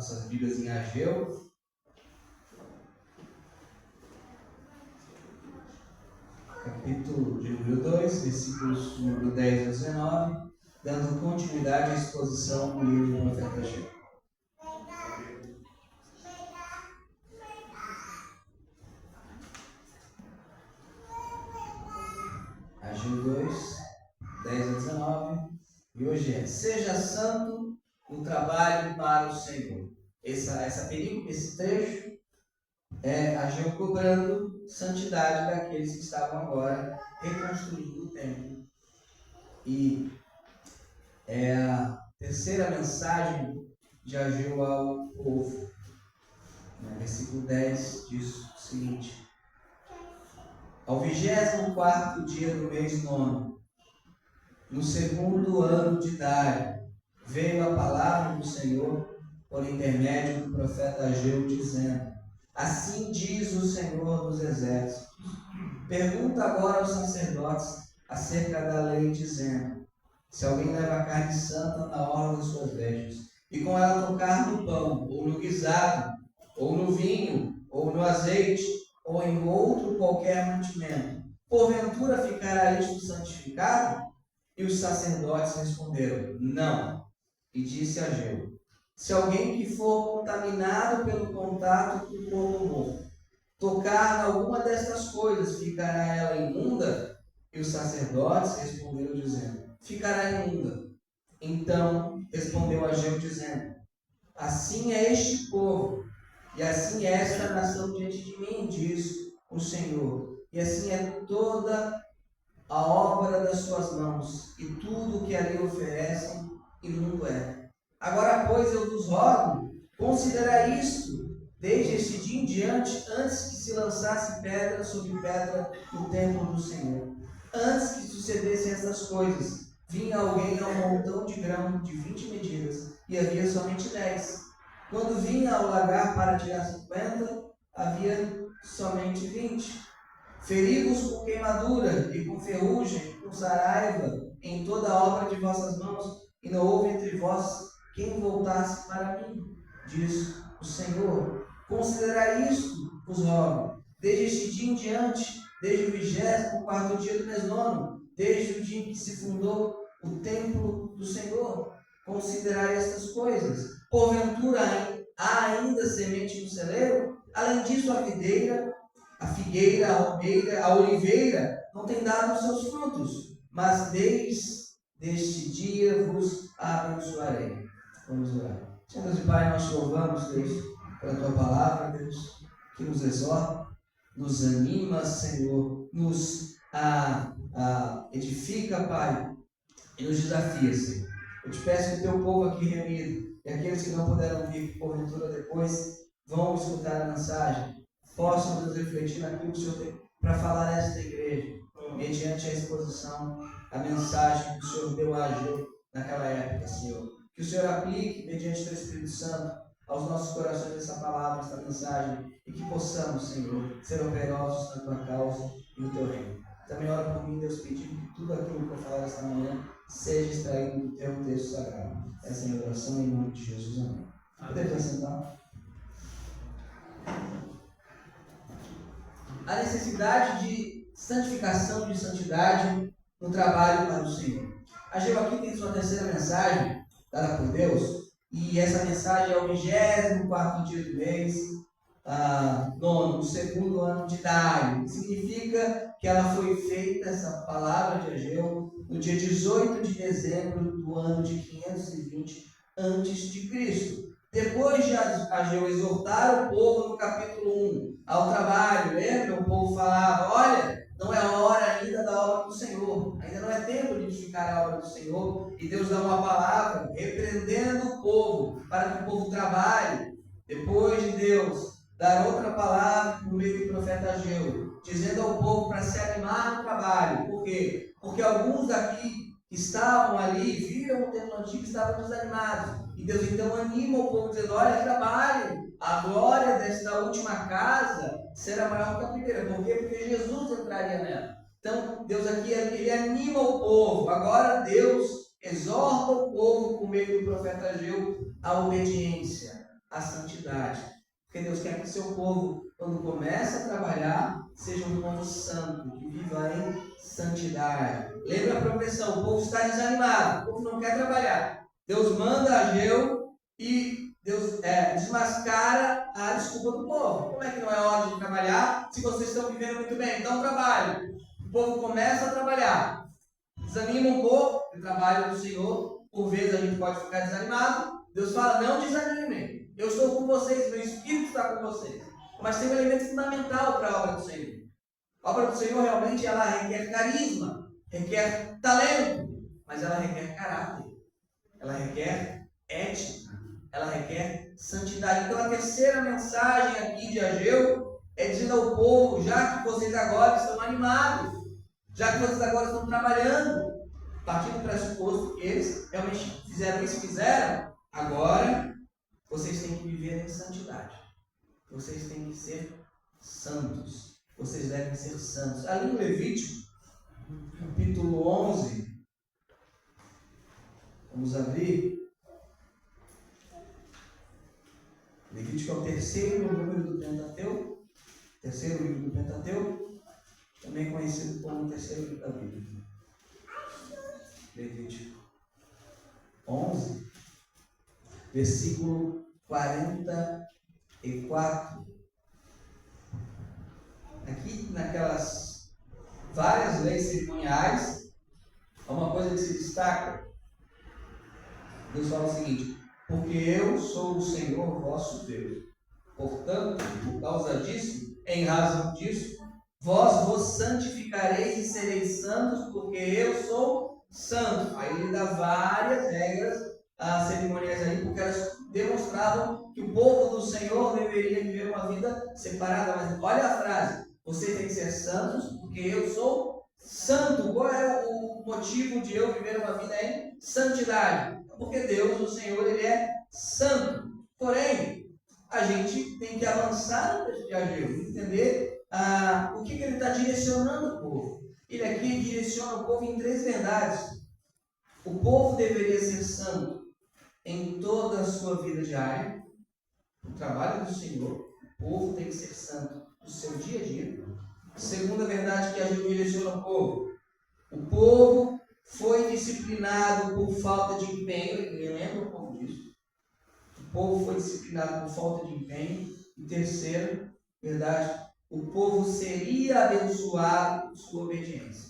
nossas Bíblias em Ageu. Capítulo de número 2, versículos número 10 a 19, dando continuidade à exposição do livro do profeta Ageu. Ageu 2, 10 a 19, e hoje é: seja santo o trabalho para o Senhor. Essa perícope, esse trecho, é Ageu cobrando santidade daqueles que estavam agora reconstruindo o templo. E é a terceira mensagem de Ageu ao povo. Versículo 10 diz o seguinte: ao 24º dia do mês nono, no segundo ano de Dário, veio a palavra do Senhor por intermédio do profeta Ageu, dizendo: assim diz o Senhor dos Exércitos, pergunta agora aos sacerdotes acerca da lei, dizendo: se alguém leva carne santa na orla das suas vestes, e com ela tocar no pão, ou no guisado, ou no vinho, ou no azeite, ou em outro qualquer mantimento, porventura ficará isto santificado? E os sacerdotes responderam: não. E disse Ageu: se alguém que for contaminado pelo contato com o corpo morto tocar em alguma destas coisas, ficará ela imunda? E os sacerdotes responderam dizendo: ficará imunda. Então respondeu Ageu dizendo: assim é este povo, e assim é esta nação diante de mim, diz o Senhor, e assim é toda a obra das suas mãos, e tudo o que ali oferecem, imundo é. Agora, pois, eu vos rogo, considerai isto, desde este dia em diante, antes que se lançasse pedra sobre pedra no templo do Senhor. Antes que sucedessem essas coisas, vinha alguém a um montão de grão de 20 medidas, e havia somente 10. Quando vinha ao lagar para tirar 50, havia somente 20. Feri-vos com queimadura e com ferrugem, com saraiva, em toda a obra de vossas mãos, e não houve entre vós quem voltasse para mim, diz o Senhor. Considerai isto, vos rogo, desde este dia em diante, desde o 24º dia do mês nono, desde o dia em que se fundou o templo do Senhor. Considerai estas coisas. Porventura há ainda semente no celeiro? Além disso, a figueira, a almeira, a oliveira não tem dado os seus frutos, mas desde este dia vos abençoarei. Vamos orar. Senhor Deus e Pai, nós te louvamos, Deus, pela tua palavra, Deus, que nos exorta, nos anima, Senhor, nos edifica, Pai, e nos desafia, Senhor. Eu te peço que o teu povo aqui reunido, e aqueles que não puderam vir, porventura depois, vão escutar a mensagem, possam nos refletir naquilo que o Senhor tem para falar nesta igreja, mediante a exposição, a mensagem que o Senhor deu a Ageu naquela época, Senhor. Que o Senhor aplique, mediante o teu Espírito Santo, aos nossos corações essa palavra, esta mensagem, e que possamos, Senhor, ser operosos na tua causa e no teu reino. Também ora por mim, Deus, pedindo que tudo aquilo que eu falar esta manhã seja extraído do teu texto sagrado. Essa é a minha oração em nome de Jesus. Amém. Podemos assentar? A necessidade de santificação, de santidade no trabalho para o Senhor. Ageu aqui tem sua terceira mensagem dada por Deus, e essa mensagem é o 24º dia do mês nono, do segundo ano de Dário. Significa que ela foi feita, essa palavra de Ageu, no dia 18 de dezembro do ano de 520 a.C. Depois de Ageu exortar o povo no capítulo 1 ao trabalho, lembra? O povo falava: olha, não é hora ainda da obra do Senhor, ainda não é tempo de edificar a obra do Senhor, e Deus dá uma palavra repreendendo o povo para que o povo trabalhe. Depois de Deus dar outra palavra por meio do profeta Ageu, dizendo ao povo para se animar no trabalho. Por quê? Porque alguns daqui que estavam ali, viram o templo antigo e estavam desanimados. E Deus então anima o povo dizendo: olha, trabalhem, a glória desta última casa será maior que a primeira. Por quê? Porque Jesus entraria nela. Então Deus aqui, ele anima o povo. Agora Deus exorta o povo por meio do profeta Ageu à obediência. a santidade. Porque Deus quer que o seu povo, quando começa a trabalhar, seja um povo santo, que viva em santidade. Lembra a profissão, o povo está desanimado, o povo não quer trabalhar. Deus manda Ageu e Deus desmascara a desculpa do povo. Como é que não é hora de trabalhar se vocês estão vivendo muito bem? Então trabalhe. O povo começa a trabalhar, desanima um pouco o trabalho do Senhor. Por vezes a gente pode ficar desanimado. Deus fala, não desanimem. Eu estou com vocês, meu Espírito está com vocês. Mas tem um elemento fundamental para a obra do Senhor. A obra do Senhor realmente ela requer carisma, requer talento, mas ela requer caráter, ela requer ética, ela requer santidade. Então a terceira mensagem aqui de Ageu é dizendo ao povo, já que vocês agora estão animados, já que vocês agora estão trabalhando, partindo do pressuposto que eles realmente fizeram, agora vocês têm que viver em santidade. Vocês têm que ser santos. Vocês devem ser santos. Ali no Levítico, capítulo 11, vamos abrir. Levítico é o terceiro número do Pentateuco, terceiro livro do Pentateuco, também conhecido como o terceiro livro da Bíblia. Levítico 11, versículo 44. Aqui, naquelas várias leis cerimoniais, há uma coisa que se destaca. Deus fala o seguinte: porque eu sou o Senhor vosso Deus. Portanto, por causa disso, em razão disso, vós vos santificareis e sereis santos, porque eu sou santo. Aí ele dá várias regras cerimoniais aí, porque elas demonstravam que o povo do Senhor deveria viver uma vida separada. Mas olha a frase: vocês têm que ser santos, porque eu sou santo. Qual é o motivo de eu viver uma vida em santidade? Porque Deus, o Senhor, Ele é santo. Porém, a gente tem que avançar no texto de Ageu, entender o que ele está direcionando o povo. Ele aqui direciona o povo em três verdades. O povo deveria ser santo em toda a sua vida diária, no trabalho do Senhor. O povo tem que ser santo no seu dia a dia. A segunda verdade que Ageu direciona o povo foi disciplinado por falta de empenho. Ele lembra um pouco disso. O povo foi disciplinado por falta de empenho. E terceiro, verdade, o povo seria abençoado por sua obediência.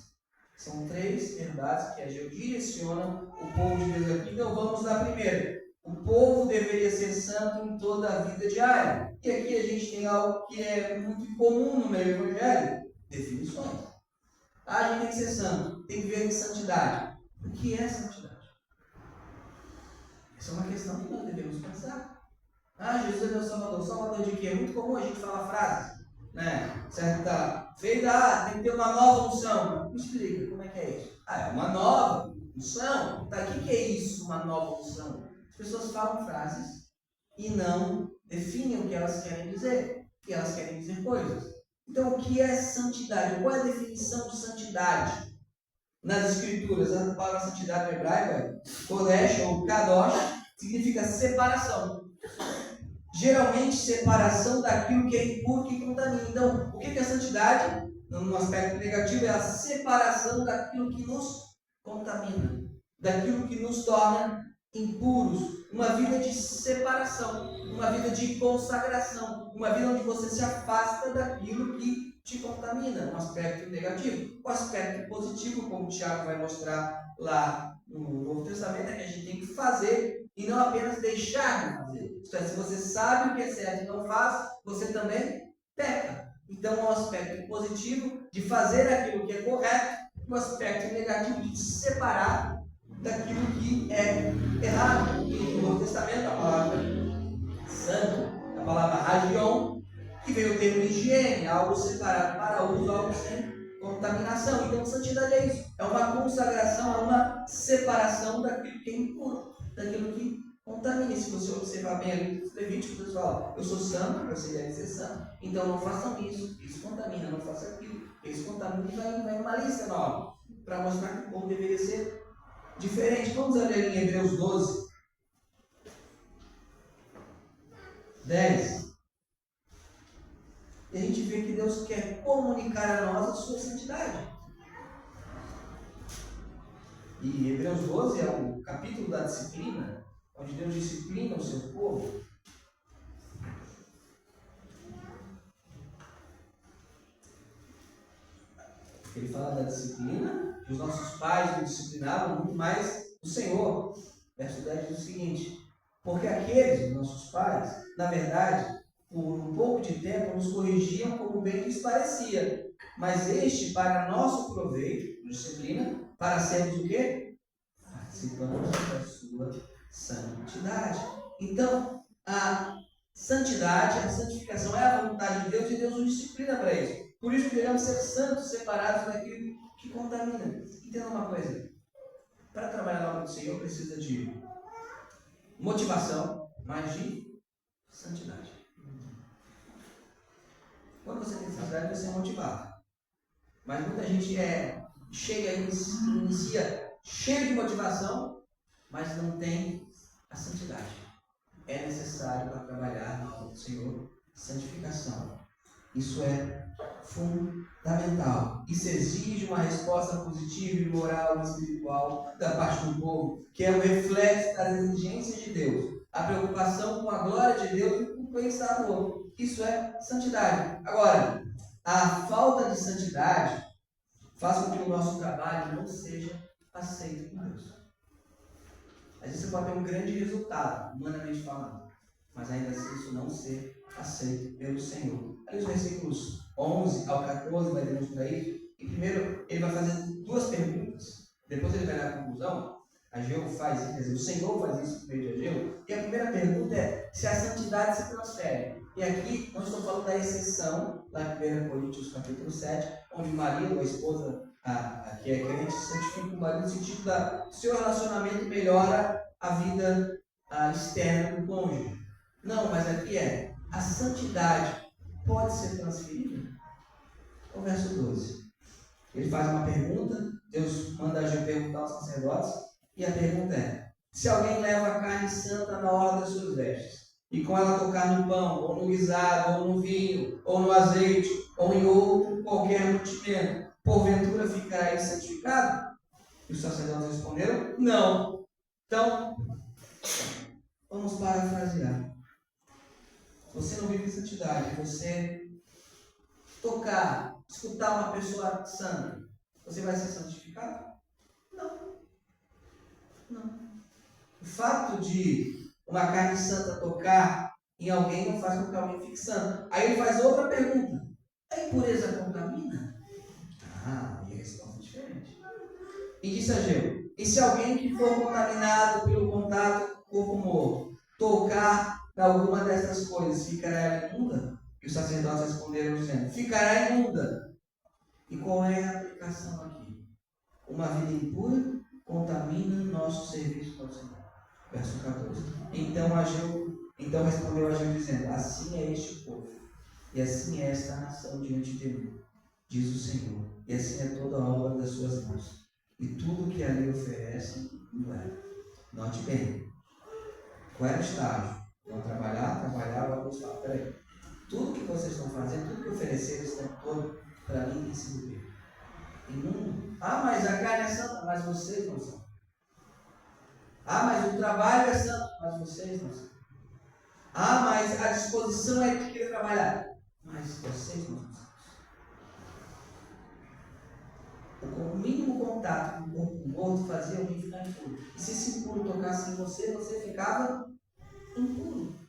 São três verdades que Ageu direciona o povo de Deus aqui. Então vamos na primeira. O povo deveria ser santo em toda a vida diária. E aqui a gente tem algo que é muito comum no meio evangélico: definições. A gente tem que ser santo, tem que viver em santidade. O que é santidade? Essa é uma questão que nós devemos pensar. Jesus é meu Salvador. Salvador de quê? É muito comum a gente falar frases, né? Certo? Tá. Tem que ter uma nova unção. Me explica, como é que é isso? É uma nova unção. Tá, o que é isso, uma nova unção? As pessoas falam frases e não definem o que elas querem dizer. E elas querem dizer coisas. Então, o que é santidade? Qual é a definição de santidade? Nas escrituras, a palavra santidade hebraica, kodesh ou kadosh, significa separação. Geralmente, separação daquilo que é impuro, que contamina. Então, o que é santidade? No aspecto negativo, é a separação daquilo que nos contamina, daquilo que nos torna impuros. Uma vida de separação, uma vida de consagração, uma vida onde você se afasta daquilo que te contamina, um aspecto negativo. O aspecto positivo, como o Tiago vai mostrar lá no Novo Testamento, é que a gente tem que fazer e não apenas deixar de fazer. Isto é, se você sabe o que é certo e não faz, você também peca. Então, é um aspecto positivo de fazer aquilo que é correto, um aspecto negativo de se separar daquilo que é errado. E no Novo Testamento, a palavra santo, a palavra hagion, que veio o termo higiene, algo separado para uso, algo sem contaminação. Então, santidade é isso. É uma consagração, é uma separação daquilo que é impuro, daquilo que contamina. Se você observar bem ali nos Levíticos, Deus fala: eu sou santo, você deve ser santo. Então, não façam isso. Isso contamina, não façam aquilo. Isso contamina e vai uma lista nova para mostrar que o povo deveria ser diferente. Vamos ler em Hebreus 12. 10. E a gente vê que Deus quer comunicar a nós a sua santidade. E Hebreus 12 é o capítulo da disciplina, onde Deus disciplina o seu povo. Ele fala da disciplina, que os nossos pais nos disciplinavam muito mais o Senhor. Verso 10 diz o seguinte: porque aqueles, nossos pais, na verdade, por um pouco de tempo nos corrigiam como bem lhes parecia, mas este para nosso proveito, disciplina, para sermos o quê? Participamos da sua santidade. Então, a santidade, a santificação é a vontade de Deus e Deus nos disciplina para isso. Por isso que devemos ser santos, separados daquilo que contamina. Entenda uma coisa: para trabalhar na obra do Senhor precisa de motivação, mas de santidade. Quando você tem santidade, você é motivado. Mas muita gente chega e inicia cheio de motivação, mas não tem a santidade. É necessário para trabalhar na obra do Senhor santificação. Isso é fundamental. Isso exige uma resposta positiva e moral e espiritual da parte do povo, que é o reflexo das exigências de Deus, a preocupação com a glória de Deus e com o bem-estar do outro. Isso é santidade. Agora, a falta de santidade faz com que o nosso trabalho não seja aceito por Deus. Às vezes você pode ter um grande resultado, humanamente falando, mas ainda assim isso não ser aceito pelo Senhor. Ali os versículos 11 ao 14 vai demonstrar isso. E primeiro ele vai fazer duas perguntas. Depois ele vai dar a conclusão. Ageu faz isso, quer dizer, o Senhor faz isso por meio de Ageu. E a primeira pergunta é se a santidade se transfere. E aqui nós estamos falando da exceção, lá em 1 Coríntios capítulo 7, onde o marido, a esposa que é crente, santifica o marido no sentido do seu relacionamento melhora a vida externa do cônjuge. Não, mas aqui a santidade pode ser transferida? O verso 12. Ele faz uma pergunta, Deus manda Ageu perguntar aos sacerdotes, e a pergunta é: se alguém leva a carne santa na hora das suas vestes, e com ela tocar no pão, ou no guisado, ou no vinho, ou no azeite, ou em outro qualquer mantimento, porventura ficará ele santificado? E os sacerdotes responderam: não. Então, vamos parafrasear. Se você não vive em santidade, você tocar, escutar uma pessoa santa, você vai ser santificado? Não. O fato de uma carne santa tocar em alguém não faz com que alguém fique santo. Aí ele faz outra pergunta: a impureza contamina? E a resposta é diferente. E disse Ageu: e se alguém que for contaminado pelo contato com o corpo morto tocar em alguma dessas coisas, ficará ela imunda? E os sacerdotes responderam dizendo: ficará imunda. E qual é a aplicação aqui? Uma vida impura contamina nosso serviço para o Senhor. Verso 14. Então respondeu Ageu dizendo: assim é este povo, e assim é esta nação diante de mim, diz o Senhor, e assim é toda a obra das suas mãos, e tudo que ali oferecem não é. Note bem, qual era o estágio? Vão trabalhar, vamos lá. Peraí, tudo que vocês estão fazendo, tudo que ofereceram esse tempo todo, para mim tem sido bem. Imundo. Mas a carne é santa, mas vocês não são. Mas o trabalho é santo, mas vocês não são. Mas a disposição é de querer trabalhar, mas vocês não são. O mínimo contato com o corpo morto fazia alguém ficar impuro. E se esse impuro tocasse em você, você ficava impuro.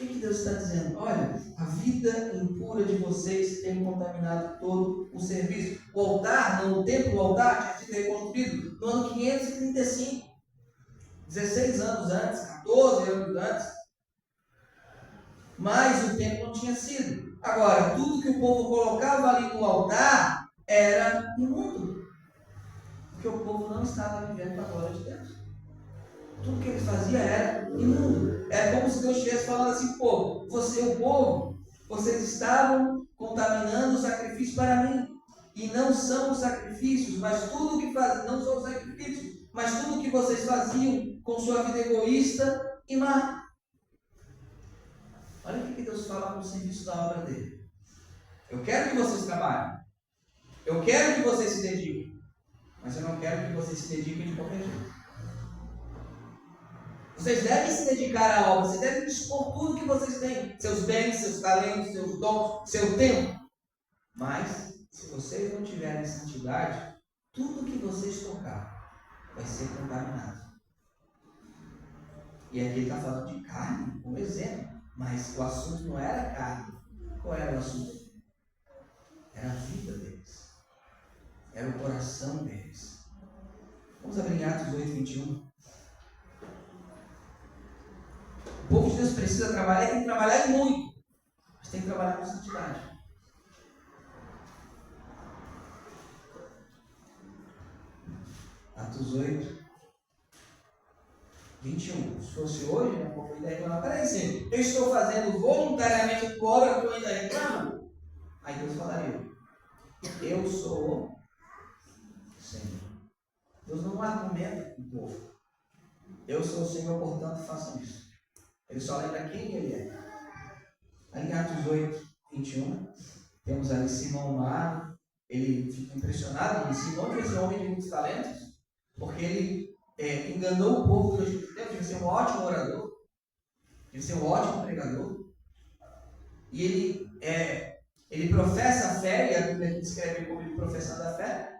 O que Deus está dizendo? Olha, a vida impura de vocês tem contaminado todo o serviço. O altar, no templo, o altar tinha sido reconstruído no ano 535. 16 anos antes, 14 anos antes. Mas o templo não tinha sido. Agora, tudo que o povo colocava ali no altar era imundo. Porque o povo não estava vivendo a glória de Deus. Tudo que eles faziam era imundo. Era como se Deus estivesse falando assim: povo, vocês estavam contaminando o sacrifício para mim. E não são os sacrifícios, mas tudo que fazem, não são os sacrifícios, mas tudo que vocês faziam com sua vida egoísta e má. fala com o serviço da obra dele. Eu quero que vocês trabalhem. Eu quero que vocês se dediquem. Mas eu não quero que vocês se dediquem de qualquer jeito. Vocês devem se dedicar à obra. Vocês devem dispor tudo que vocês têm. Seus bens, seus talentos, seus dons, seu tempo. Mas, se vocês não tiverem santidade, tudo que vocês tocar vai ser contaminado. E aqui ele está falando de carne, como exemplo. Mas o assunto não era carne. Qual era o assunto? Era a vida deles. Era o coração deles. Vamos abrir em Atos 8, 21. O povo de Deus precisa trabalhar, tem que trabalhar e muito. Mas tem que trabalhar com santidade. Atos 8, 21. Se fosse hoje, né, o povo ainda reclama. Peraí, Senhor, eu estou fazendo voluntariamente a tua obra que eu ainda reclamo? Aí Deus falaria: eu sou o Senhor. Deus não argumenta com o povo. Eu sou o Senhor, portanto façam isso. Ele só lembra quem ele é. Ali em Atos 8, 21, temos ali Simão Mar. Ele fica impressionado. E Simão foi esse homem de muitos talentos, porque ele enganou o povo durante muito tempo. Ele ser um ótimo orador, ele ser um ótimo pregador. E ele professa a fé, e a Bíblia descreve como ele professando a fé.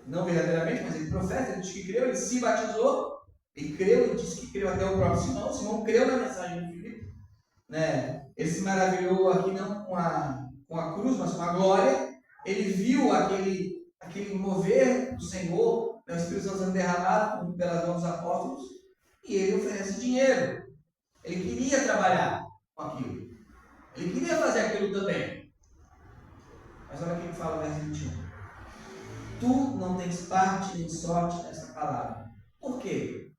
Não verdadeiramente, mas ele professa, ele diz que creu, ele se batizou, ele creu, ele disse que creu até o próprio Simão. Simão creu na mensagem de Filipe, né? Ele se maravilhou aqui não com a cruz, mas com a glória. Ele viu aquele mover do Senhor, né? O Espírito Santo sendo derramado pelas mãos dos apóstolos, e ele oferece dinheiro. Ele queria trabalhar com aquilo, ele queria fazer aquilo também. Mas olha o que ele fala no verso 21. Tu não tens parte nem sorte nessa palavra. Por quê?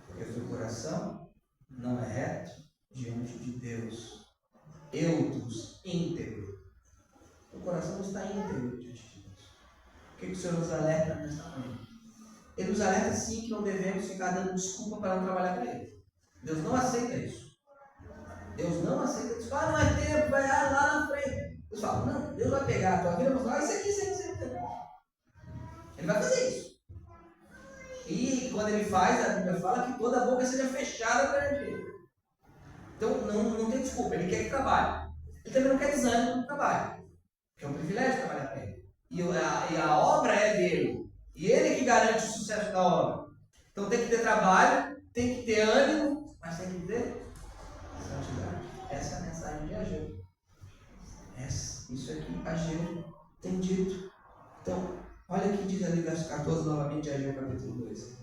Porque o teu coração não é reto diante de Deus. Eudos, íntegro. O coração não está íntegro diante de Deus. O que o Senhor nos alerta nesta manhã? Ele nos alerta sim que não devemos ficar dando desculpa para não trabalhar para Ele. Deus não aceita isso. Deus não aceita isso. Não é tempo, vai lá na frente. Deus fala, não, Deus vai pegar a tua vida e vai falar, isso aqui. Ele vai fazer isso. E quando ele faz, a Bíblia fala que toda a boca seja fechada para ele. Então não tem desculpa, ele quer que trabalhe. Ele também não quer desânimo no trabalho. Porque é um privilégio trabalhar para ele. E a obra é dele. E ele que garante o sucesso da obra. Então tem que ter trabalho, tem que ter ânimo, mas tem que ter santidade. Essa é a mensagem de Ageu. Isso aqui Ageu tem dito. Então, olha o que diz ali verso 14 novamente de Ageu capítulo 2.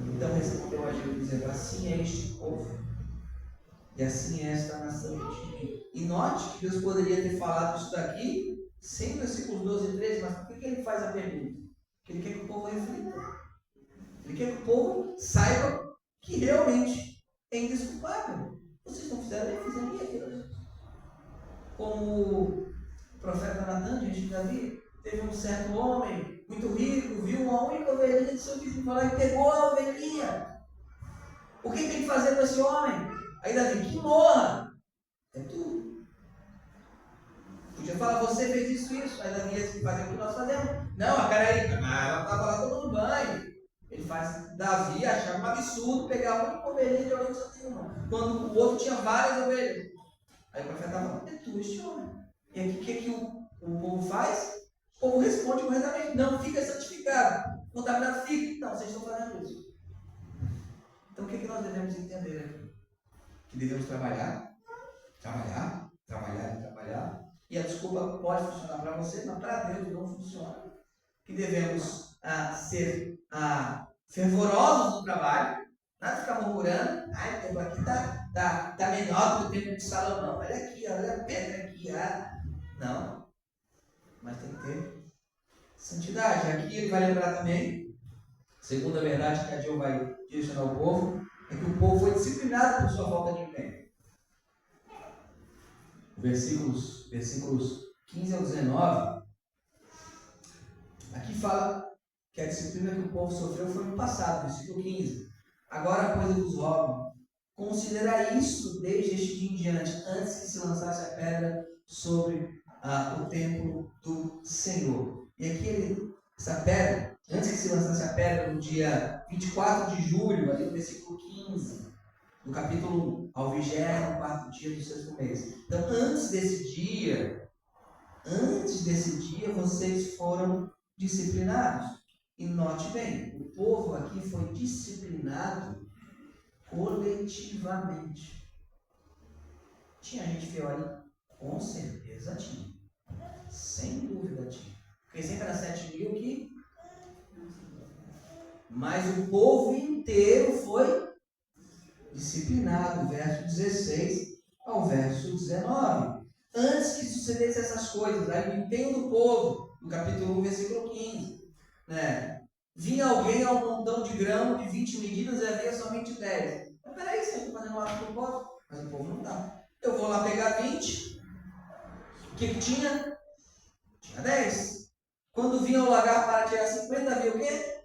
Então respondeu Ageu dizendo, assim é este povo, e assim é esta nação diante de mim. E note que Deus poderia ter falado isso daqui sem versículos 12 e 13, mas por que ele faz a pergunta? Porque ele quer que o povo reflita. Ele quer que o povo saiba que realmente é indesculpável. Vocês não fizeram, nem fizeram aquilo. Como o profeta Natan, diante de Davi, teve um certo homem muito rico, viu uma única ovelhinha de seu vizinho falar e pegou a ovelhinha. O que tem que fazer com esse homem? Aí Davi, que morra. É tudo. Podia falar, você fez isso. Aí Davi ia fazer o que nós fazemos. Não, peraí, ela estava lá tomando banho. Ele faz Davi achar um absurdo pegar uma ovelhinha de alguém que só tem uma, quando o outro tinha várias ovelhas. Aí o profeta estava falando, é tu este homem. E aqui o que o povo faz? O povo responde corretamente, não fica santificado. Contaminado fica. Não, vocês estão fazendo isso. Então o que nós devemos entender aqui? Que devemos trabalhar. E a desculpa pode funcionar para você, mas para Deus não funciona. Que devemos ser fervorosos no trabalho, nada de ficar murmurando, o tempo aqui está menor do que o tempo de Salomão, olha aqui, olha a pedra aqui, não, mas tem que ter santidade. Aqui ele vai lembrar também, segunda verdade que a Ageu vai direcionar ao povo, é que o povo foi disciplinado por sua falta de empenho. Versículos 15 ao 19, aqui fala que a disciplina que o povo sofreu foi no passado, versículo 15. Agora, pois, eu vos rogo, considerai isso desde este dia em diante, antes que se lançasse a pedra sobre o templo do Senhor. E aqui, essa pedra, antes que se lançasse a pedra, no dia 24 de julho, ali no versículo 15, do capítulo 1, ao 24º dia do sexto mês. Então, antes desse dia, vocês foram disciplinados. E note bem, o povo aqui foi disciplinado coletivamente. Tinha gente fiel ali? Com certeza tinha. Sem dúvida tinha. Porque sempre era 7.000 que... Mas o povo inteiro foi disciplinado. Verso 16 ao verso 19. Antes que sucedessem essas coisas, aí o empenho do povo, no capítulo 1, versículo 15. Vinha alguém ao montão de grão de 20 medidas e havia somente 10. Mas peraí, você está fazendo lá com o povo? Mas o povo não dá. Eu vou lá pegar 20. O que tinha? Tinha 10. Quando vinha o lagar para tirar 50, havia o quê?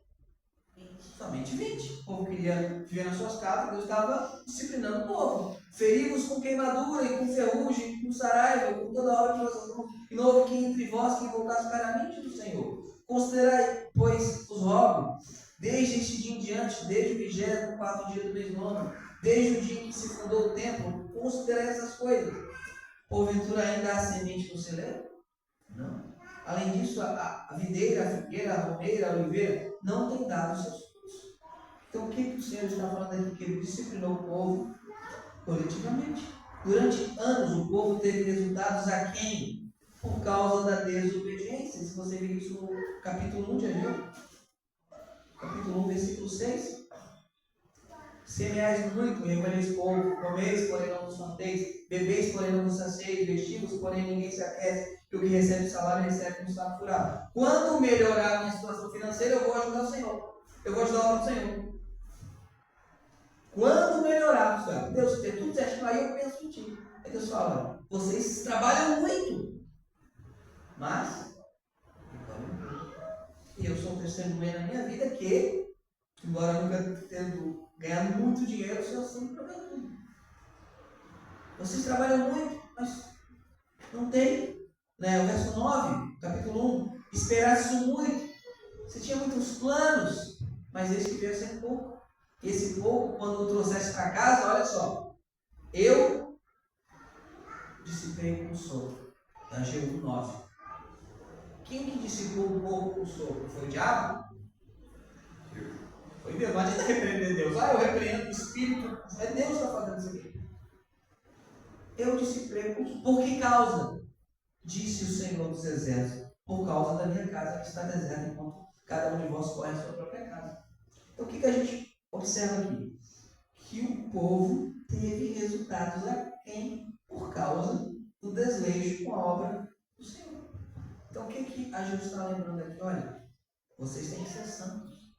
20. Somente 20. O povo queria viver nas suas casas, Deus estava disciplinando o povo. Feri-vos com queimadura e com ferrugem, com saraiva, com toda a obra de vossas mãos. E não houve quem entre vós que voltasse para a mente do Senhor. Considerai, pois, os rogo, desde este dia em diante, desde o 24º dia do mês nono, desde o dia em que se fundou o templo, considerai essas coisas. Porventura ainda há semente no celeiro? Não. Além disso, a videira, a figueira, a romeira, a oliveira, não tem dado seus frutos. Então, o que o Senhor está falando aqui? Que ele disciplinou o povo coletivamente. Durante anos, o povo teve resultados aquém por causa da desobediência. Se você ver isso no capítulo 1 de Ageu, capítulo 1, versículo 6. Semeais muito, recolheis pouco, comeis, porém não vos farteis, bebeis, porém não vos sacieis, vestivos, porém ninguém se aquece, e o que recebe o salário recebe um saco furado. Quando melhorar a minha situação financeira, eu vou ajudar o Senhor. Eu vou ajudar a obra do Senhor. Quando melhorar, pessoal, Deus tem tudo certo, aí eu penso em ti. Aí Deus fala, vocês trabalham muito, mas e eu sou testemunha na minha vida que, embora nunca tendo ganhado muito dinheiro, o Senhor sempre proveu tudo. Vocês trabalham muito, mas não tem. O verso 9, capítulo 1, esperasse muito. Você tinha muitos planos, mas esse que veio a ser pouco. E esse pouco, quando o trouxesse para casa, olha só, eu dissipei com o sopro. Ageu 9. Quem que dissipou um pouco com o sopro? Foi o diabo? Foi Deus. Não adianta repreender Deus. Eu repreendo o Espírito. É Deus que está fazendo isso aqui. Eu dissipei com o sopro. Por que causa? Disse o Senhor dos Exércitos. Por causa da minha casa que está deserta, enquanto cada um de vós corre a sua própria casa. Então o que a gente observa aqui? Que o povo teve resultados aquém por causa do desleixo com a obra do Senhor. Então o que a gente está lembrando aqui? Olha, vocês têm que ser santos.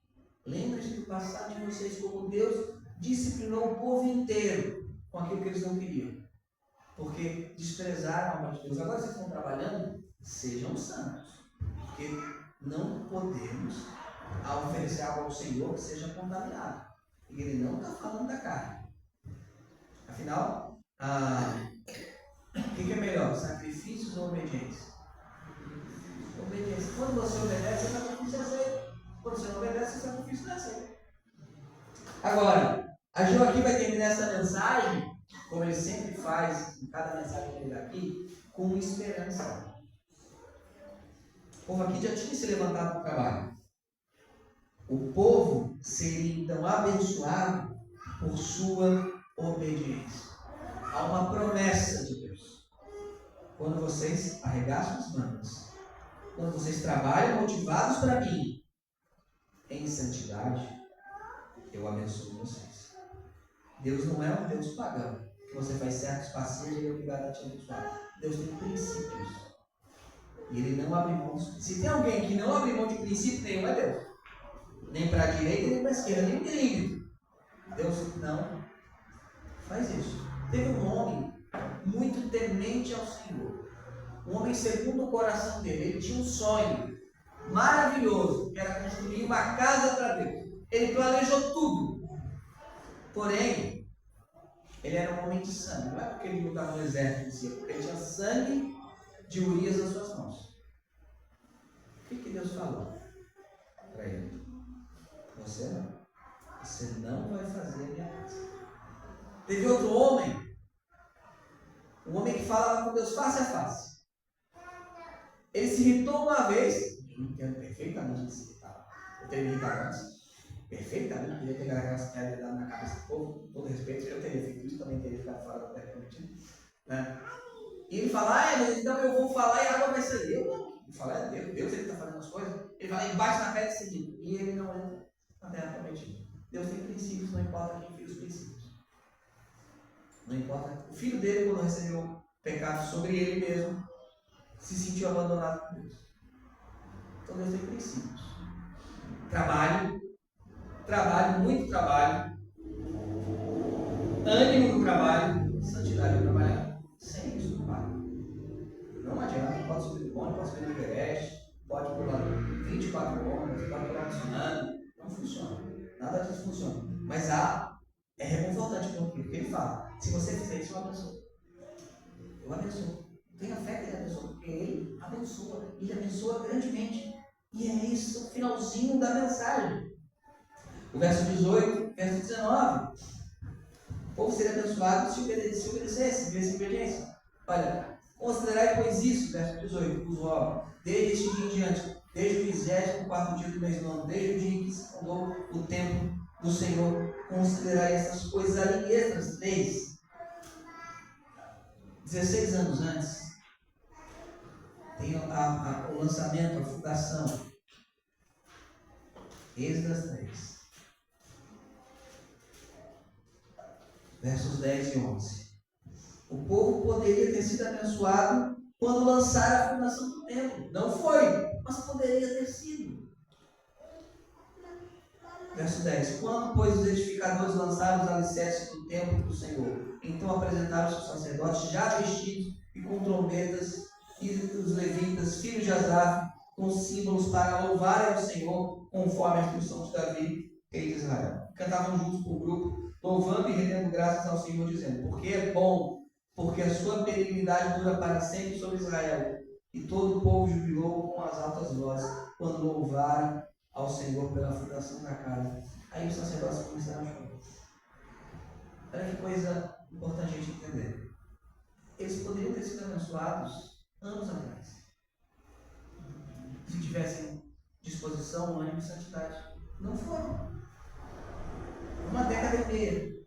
Lembre-se do passado de vocês, como Deus disciplinou o povo inteiro com aquilo que eles não queriam. Porque desprezaram a obra de Deus. Agora vocês estão trabalhando, sejam santos. Porque não podemos oferecer algo ao Senhor que seja contaminado. E Ele não está falando da carne. Afinal, o que é melhor? Sacrifícios ou obediência? Obediência. Quando você obedece, o sacrifício é aceito. Quando você não obedece, o sacrifício não é aceito. Agora, a Ageu aqui vai terminar essa mensagem, como ele sempre faz em cada mensagem dele aqui, com esperança. O povo aqui já tinha se levantado para o trabalho. O povo seria então abençoado por sua obediência. Há uma promessa de Deus. Quando vocês arregaçam as mangas, quando vocês trabalham motivados para mim, em santidade, eu abençoo vocês. Deus não é um Deus pagão, que você faz certos passinhos e ele é obrigado a te abençoar. Deus tem princípios. E Ele não abre mão. Se tem alguém que não abre mão de princípio nenhum, é Deus. Nem para a direita, nem para a esquerda, nem milímetro. Deus não faz isso. Teve um homem muito temente ao Senhor. Um homem segundo o coração dele. Ele tinha um sonho maravilhoso, que era construir uma casa para Deus. Ele planejou tudo. Porém, ele era um homem de sangue. Não é porque ele lutava no exército em si, é porque ele tinha sangue de Urias nas suas mãos. O que Deus falou para ele? Você não vai fazer a minha casa. Teve outro homem, um homem que falava com Deus face a face. Ele se irritou uma vez, eu entendo perfeitamente que se irritava. Eu teria irritado antes, perfeitamente, queria pegar aquelas pedras na cabeça do povo, com todo respeito, eu teria feito isso, também teria ficado fora da terra prometida. Né? E ele fala, então eu vou falar e a água vai sair. Eu não. Ele fala, Deus ele está fazendo as coisas. Ele vai lá e bate na pedra seguida. E ele não entra na terra prometida. Deus tem princípios, não importa quem fez os princípios. Não importa. O filho dele, quando recebeu o pecado sobre ele mesmo, se sentiu abandonado por Deus. Então Deus tem princípios. Trabalho, muito trabalho. Ânimo no trabalho, santidade no trabalho. Sem isso, não vai. Não adianta, pode subir do bonde, pode subir no Everest, pode pular 24 horas, pode pular no tsunami. Não funciona. Nada disso funciona. Mas é reconfortante porque ele fala: se você fizer isso, eu abençoo. Eu abençoo. Tenha fé que ele abençoa, porque ele abençoa. Ele abençoa grandemente. E é isso o finalzinho da mensagem. O verso 18, verso 19. O povo seria abençoado se obedecesse, vivesse em obediência. Olha, considerai, pois isso, verso 18, vos rogo, desde este dia em diante, desde o 24º dia do mês nono, desde o dia em que se fundou o templo do Senhor, considerai essas coisas ali extras, 3. 16 anos antes, tem o lançamento, a fundação. Êxodo 3. Versos 10 e 11. O povo poderia ter sido abençoado quando lançaram a fundação do templo. Não foi, mas poderia ter sido. Verso 10. Quando, pois, os edificadores lançaram os alicerces do templo do Senhor, então apresentaram os sacerdotes já vestidos e com trombetas, e os levitas, filhos de Asaf, com símbolos para louvarem ao Senhor, conforme a instrução de Davi, rei de Israel. Cantavam juntos por grupo, louvando e rendendo graças ao Senhor, dizendo: porque é bom, porque a sua benignidade dura para sempre sobre Israel. E todo o povo jubilou com as altas vozes, quando louvaram ao Senhor pela fundação da casa. Aí os sacerdotes começaram a chorar. Olha que coisa importante a gente entender. Eles poderiam ter sido abençoados anos atrás, se tivessem disposição, ânimo e santidade. Não foram. Uma década e meia. Eles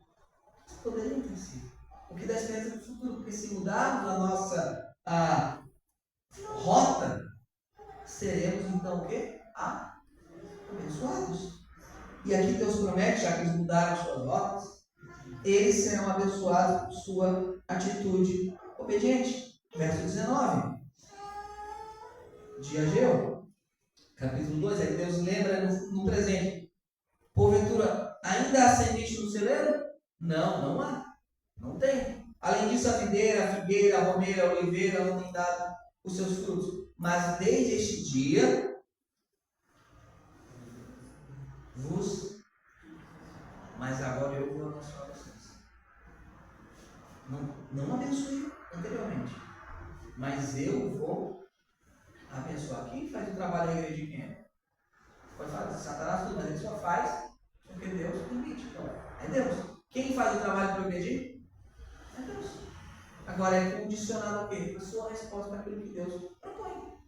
poderiam ter sido. O que dá esperança do futuro, porque se mudarmos a nossa rota, seremos então o quê? Abençoados. E aqui Deus promete, já que eles mudaram suas rotas, eles serão abençoados por sua atitude obediente. Verso 19 de Ageu, capítulo 2, aí Deus lembra no presente: porventura, ainda há semente no celeiro? Não há. Não tem. Além disso, a videira, a figueira, a romeira, a oliveira não têm dado os seus frutos. Mas desde este dia mas agora eu vou abençoar vocês. Não abençoei anteriormente, mas eu vou abençoar. Quem faz o trabalho da igreja de quem é? Pode falar, Satanás tudo, mas ele só faz porque Deus permite. Então, é Deus. Quem faz o trabalho para a igreja? É Deus. Agora é condicionado ao quê? A sua resposta para aquilo que Deus propõe.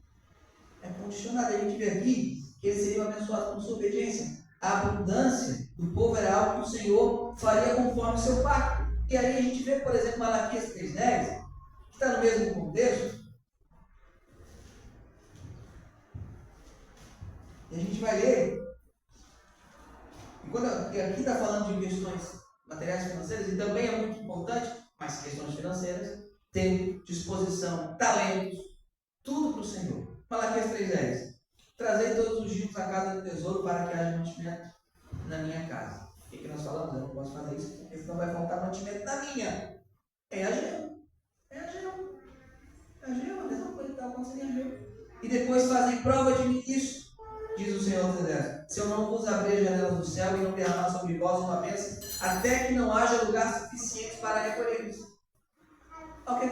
É condicionado. A gente vê aqui que eles seriam abençoados por sua obediência. A abundância do povo era algo que o Senhor faria conforme o seu pacto. E aí a gente vê, por exemplo, Malaquias 3,10, que está no mesmo contexto. E a gente vai ler. E aqui está falando de questões materiais financeiras, e também é muito importante, mas questões financeiras, ter disposição, talentos, tudo para o Senhor. Malaquias 3,10. Trazei todos os dias à casa do tesouro para que haja mantimento na minha casa. O que nós falamos? Eu não posso fazer isso, porque senão vai faltar mantimento na minha. É Ageu. A mesma coisa que estava acontecendo em Ageu. E depois fazem prova de ministro. diz o Senhor dos Exércitos, se eu não vos abrir as janelas do céu e não derramar sobre vós uma bênção, até que não haja lugar suficiente para recolher-vos. Ok,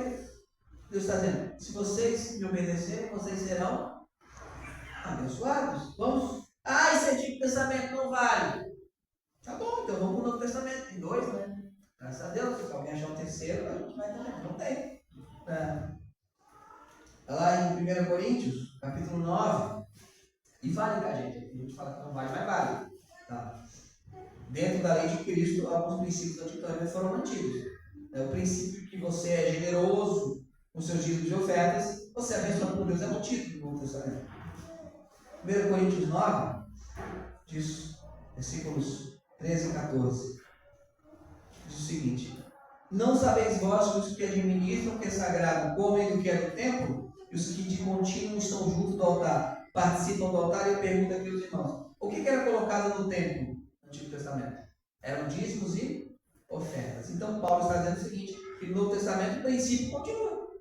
Deus está dizendo, se vocês me obedecerem, vocês serão abençoados. Vamos? Esse Antigo Testamento não vale. Tá bom, então vamos para o Novo Testamento. Tem 2, né? Graças a Deus, se alguém achar um terceiro, a gente vai também. Não tem. Lá em 1 Coríntios, capítulo 9, e vale, tá, gente? A gente fala que não vale, mas vale. Tá? Dentro da lei de Cristo, alguns princípios do Antigo Testamento foram mantidos. O princípio que você é generoso com seus dízimos de ofertas, você é abençoado por Deus, é mantido no Novo Testamento. 1 Coríntios 9, diz, versículos 13 e 14, diz o seguinte: não sabeis vós que os que administram, que é sagrado, comem do que é do templo, e os que de contínuo estão junto do altar, participam do altar? E pergunta aqui aos irmãos: o que era colocado no templo no Antigo Testamento? Eram dízimos e ofertas. Então Paulo está dizendo o seguinte, que no Novo Testamento o princípio continua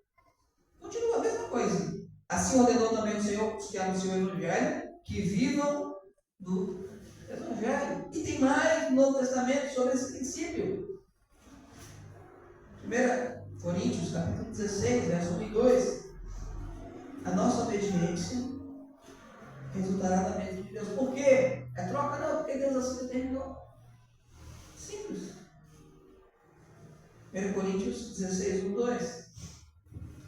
a mesma coisa. Assim ordenou também o Senhor, os que anunciam o Evangelho, que vivam do Evangelho. E tem mais no Novo Testamento sobre esse princípio. 1 Coríntios, capítulo 16, verso 1 e 2. A nossa obediência resultará da bênção de Deus. Por quê? É troca? Não, porque Deus assim determinou. Simples. 1 Coríntios 16, 1 e 2.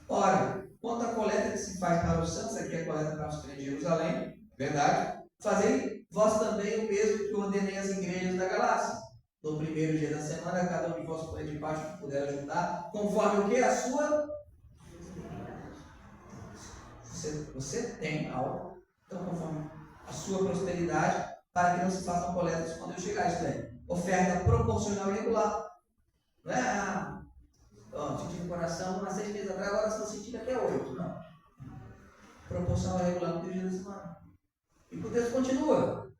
Ora, quanto à coleta que se faz para os santos, aqui é a coleta para os crentes de Jerusalém, verdade? Fazei vós também o mesmo que ordenei às igrejas da Galácia. No primeiro dia da semana, cada um de vós põe de parte o que puder ajudar, conforme o que? A sua. Você tem algo, então conforme a sua prosperidade, para que não se façam coletas quando eu chegar. Isto é, oferta proporcional e regular. Não é senti no coração há 6 meses atrás, agora estou sentindo até 8. Não. Proporcional e regular no dia da semana. E o texto continua.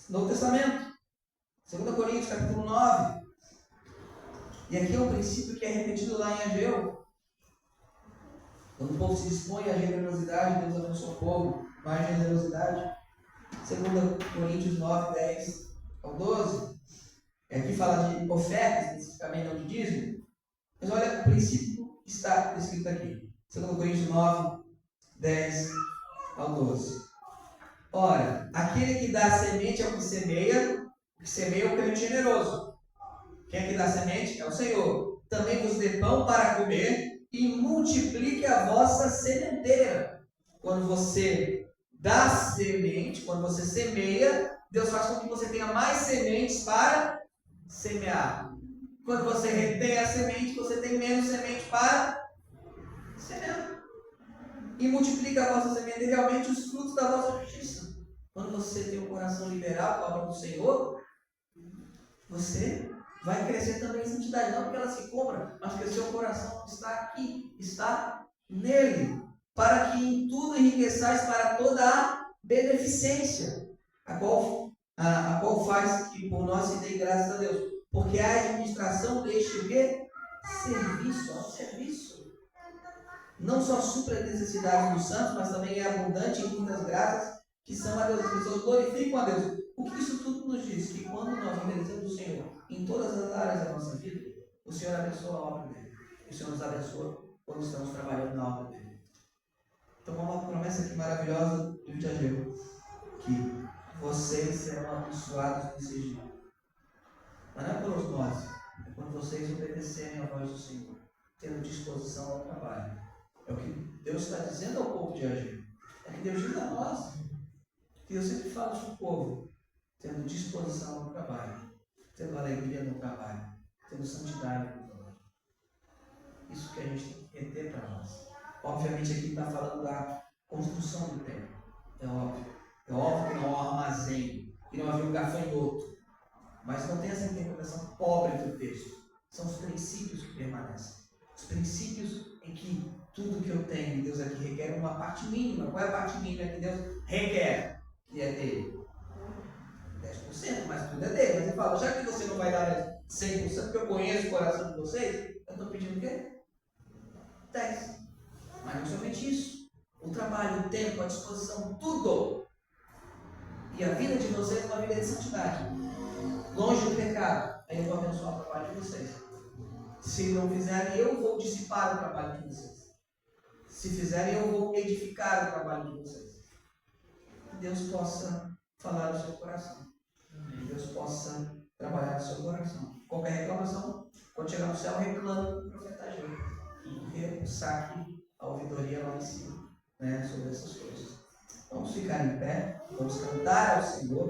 Novo Testamento, 2 Coríntios, capítulo 9. E aqui é um princípio que é repetido lá em Ageu. Quando o povo se dispõe à generosidade, Deus abençoa o povo, mais generosidade. 2 Coríntios 9, 10 ao 12. Aqui fala de ofertas, especificamente não de dízimo. Mas olha, o princípio está escrito aqui. 2 Coríntios 9, 10 ao 12. Ora, aquele que dá semente é o que semeia é o crente generoso. Quem é que dá semente? É o Senhor. Também vos dê pão para comer e multiplique a vossa sementeira. Quando você dá semente, quando você semeia, Deus faz com que você tenha mais sementes para semear. Quando você retém a semente, você tem menos semente para semear. E multiplica a vossa semente e realmente os frutos da vossa justiça. Quando você tem um coração liberal com a obra do Senhor, você vai crescer também em santidade. Não porque ela se compra, mas porque o seu coração está aqui, está nele. Para que em tudo enriqueçais para toda a beneficência, a qual faz que por nós se dê graças a Deus. Porque a administração deixa o quê? Serviço, ao serviço. Não só supra as necessidades dos santos, mas também é abundante em muitas graças que são a Deus. As pessoas glorificam a Deus. O que isso tudo nos diz? Que quando nós obedecemos o Senhor em todas as áreas da nossa vida, o Senhor abençoa a obra dele. O Senhor nos abençoa quando estamos trabalhando na obra dele. Então, uma promessa aqui maravilhosa do livro de Ageu, que vocês serão abençoados nesse dia. Mas não é por osmose, é quando vocês obedecerem à voz do Senhor, tendo disposição ao trabalho. É o que Deus está dizendo ao povo de Ageu. É o que Deus diz a nós. Que Deus sempre fala para o povo, tendo disposição ao trabalho, tendo alegria no trabalho, tendo santidade no trabalho. Isso que a gente tem que reter para nós. Obviamente aqui está falando da construção do templo. É óbvio. É óbvio que não há um armazém, que não havia um gafanhoto. Mas não tem essa interpretação pobre do texto. São os princípios que permanecem. Os princípios em que tudo que eu tenho, Deus aqui requer uma parte mínima. Qual é a parte mínima que Deus requer? Que é dele. 10%, mas tudo é dele. Mas ele fala, já que você não vai dar 100%, porque eu conheço o coração de vocês, eu estou pedindo o quê? 10%. Mas não somente isso. O trabalho, o tempo, a disposição, tudo. E a vida de vocês é uma vida de santidade. Longe do pecado. Aí eu vou abençoar o trabalho de vocês. Se não fizerem, eu vou dissipar o trabalho de vocês. Se fizerem, eu vou edificar o trabalho de vocês. Que Deus possa falar no seu coração. Que Deus possa trabalhar no seu coração. Qualquer reclamação, quando chegar no céu, reclame do profeta Ageu. Porque saque a ouvidoria lá em cima, né, sobre essas coisas. Vamos ficar em pé, vamos cantar ao Senhor.